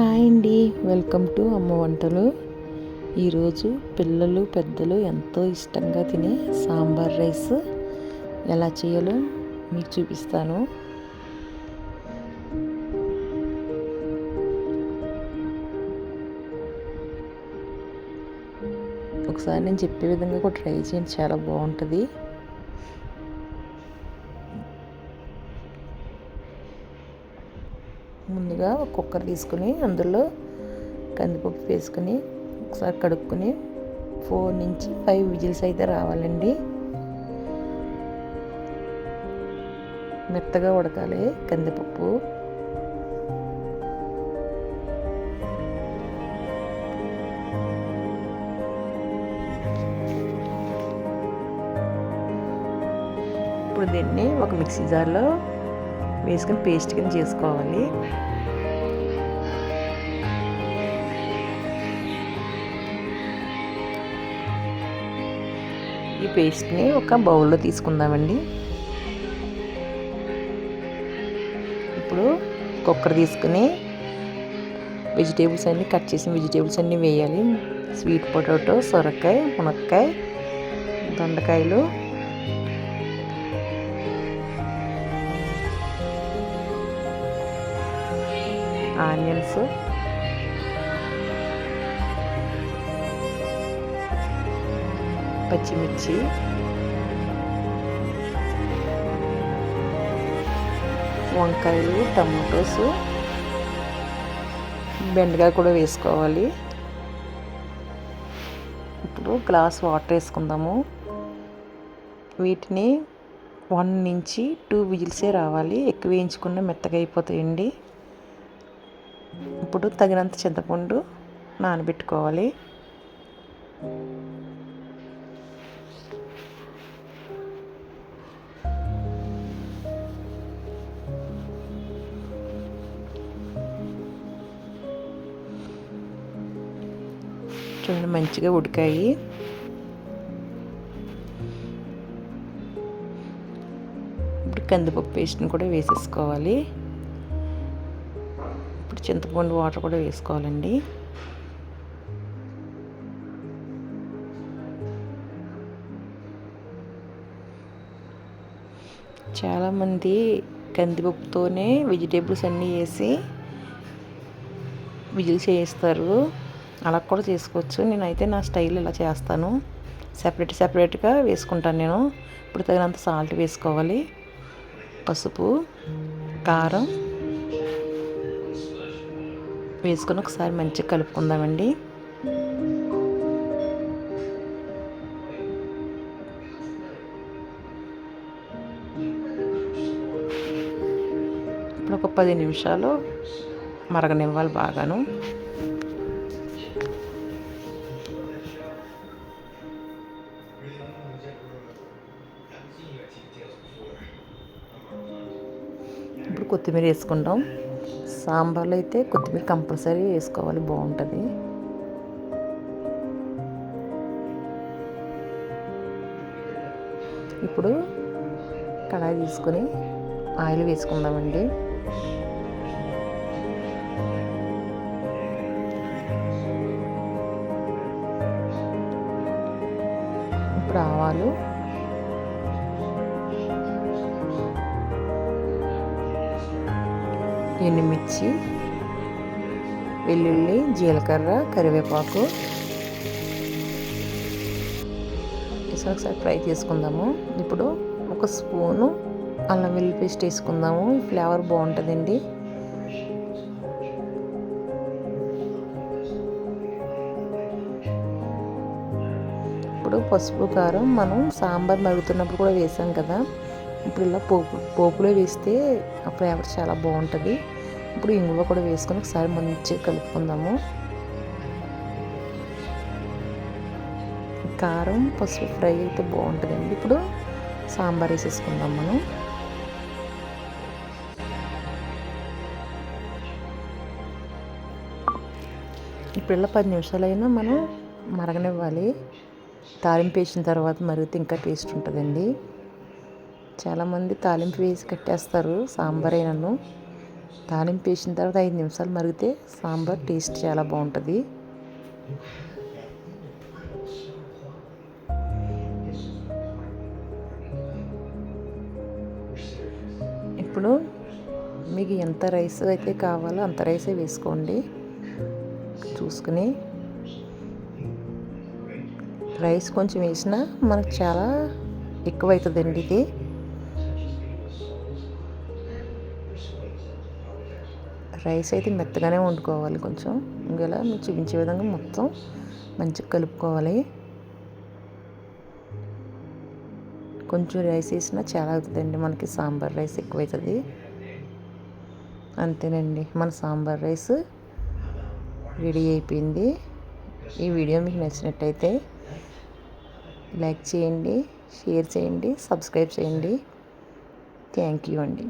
Hi అండి, welcome to అమ్మ వంటలు. ఈరోజు పిల్లలు పెద్దలు ఎంతో ఇష్టంగా తినే సాంబార్ రైస్ ఎలా చేయాలో మీకు చూపిస్తాను. ఒకసారి నేను చెప్పే విధంగా కూడా ట్రై చేయండి, చాలా బాగుంటుంది. ముందుగా ఒక కుక్కర్ తీసుకుని అందులో కందిపప్పు వేసుకుని ఒకసారి కడుక్కొని 4 నుంచి 5 విజిల్స్ అయితే రావాలండి. మెత్తగా ఉడకాలి కందిపప్పు. ఇప్పుడు దీన్ని ఒక మిక్సీ జార్లో వేసుకొని పేస్ట్ కింద చేసుకోవాలి. ఈ పేస్ట్ని ఒక బౌల్లో తీసుకుందామండి. ఇప్పుడు కుక్కర్ తీసుకుని వెజిటేబుల్స్ అన్నీ కట్ చేసిన వెజిటేబుల్స్ అన్నీ వేయాలి. స్వీట్ పొటాటో, సొరకాయ, మునక్కాయ, దొండకాయలు, ఆనియన్స్, పచ్చిమిర్చి, వంకాయలు, టమాటోస్, బెండకాయ కూడా వేసుకోవాలి. ఇప్పుడు గ్లాస్ వాటర్ వేసుకుందాము. వీటిని 1 నుంచి 2 విజిల్సే రావాలి. ఎక్కువ వేయించుకున్న మెత్తగా అయిపోతాయండి. ఇప్పుడు తగినంత చింతపండు నానబెట్టుకోవాలి. చూడండి, మంచిగా ఉడికాయి. ఇప్పుడు కందిపప్పు పేస్ట్ని కూడా వేసేసుకోవాలి. ఇప్పుడు చింతపండు వాటర్ కూడా వేసుకోవాలండి. చాలామంది కందిపప్పుతోనే వెజిటేబుల్స్ అన్నీ వేసి విజిల్స్ చేస్తారు. అలా కూడా చేసుకోవచ్చు. నేనైతే నా స్టైల్ ఇలా చేస్తాను. సెపరేట్గా వేసుకుంటాను నేను. ఇప్పుడు తగినంత సాల్ట్ వేసుకోవాలి. పసుపు, కారం వేసుకొని ఒకసారి మంచిగా కలుపుకుందామండి. ఇప్పుడు ఒక 10 నిమిషాలు మరగనివ్వాలి బాగాను. ఇప్పుడు కొత్తిమీర వేసుకుంటాం. సాంబార్లో అయితే కొత్తిమీర కంపల్సరీ వేసుకోవాలి, బాగుంటుంది. ఇప్పుడు కడాయి తీసుకొని ఆయిల్ వేసుకుందామండి. ఇప్పుడు ఆవాలు, ఎండుమిర్చి, వెల్లుల్లి, జీలకర్ర, కరివేపాకు ఒకసారి ఫ్రై చేసుకుందాము. ఇప్పుడు ఒక స్పూను అల్లం వెల్లుల్లి పేస్ట్ వేసుకుందాము. ఫ్లేవర్ బాగుంటుందండి. ఇప్పుడు పసుపు, కారం మనం సాంబార్ మరుగుతున్నప్పుడు కూడా వేసాం కదా. ఇప్పుడు ఇలా పోపులో వేస్తే ఆ ఫ్లేవర్ చాలా బాగుంటుంది. ఇప్పుడు ఇంగువ కూడా వేసుకొని ఒకసారి మంచిగా కలుపుకుందాము. కారం, పసుపు ఫ్రై అయితే బాగుంటుందండి. ఇప్పుడు సాంబార్ వేసేసుకుందాం మనం. ఇప్పుడు ఇలా 10 నిమిషాలైనా మనం మరగనివ్వాలి. తాలింపు వేసిన తర్వాత మరిగితే ఇంకా టేస్ట్ ఉంటుందండి. చాలామంది తాలింపు వేసి కట్టేస్తారు సాంబార్ అయినను. తాలింపు వేసిన తర్వాత 5 నిమిషాలు మరిగితే సాంబార్ టేస్ట్ చాలా బాగుంటుంది. ఇప్పుడు మీకు ఎంత రైస్ అయితే కావాలో అంత రైసే వేసుకోండి చూసుకుని. రైస్ కొంచెం వేసినా మనకు చాలా ఎక్కువ అవుతుందండి ఇది. రైస్ అయితే మెత్తగానే వండుకోవాలి. కొంచెం ఇంకెలా మీకు చూపించే విధంగా మొత్తం మంచిగా కలుపుకోవాలి. కొంచెం రైస్ వేసినా చాలా అవుతుందండి మనకి, సాంబార్ రైస్ ఎక్కువ అవుతుంది. అంతేనండి, మన సాంబార్ రైస్ రెడీ అయిపోయింది. ఈ వీడియో మీకు నచ్చినట్టయితే లైక్ చేయండి, షేర్ చేయండి, సబ్స్క్రైబ్ చేయండి. థ్యాంక్ యూ అండి.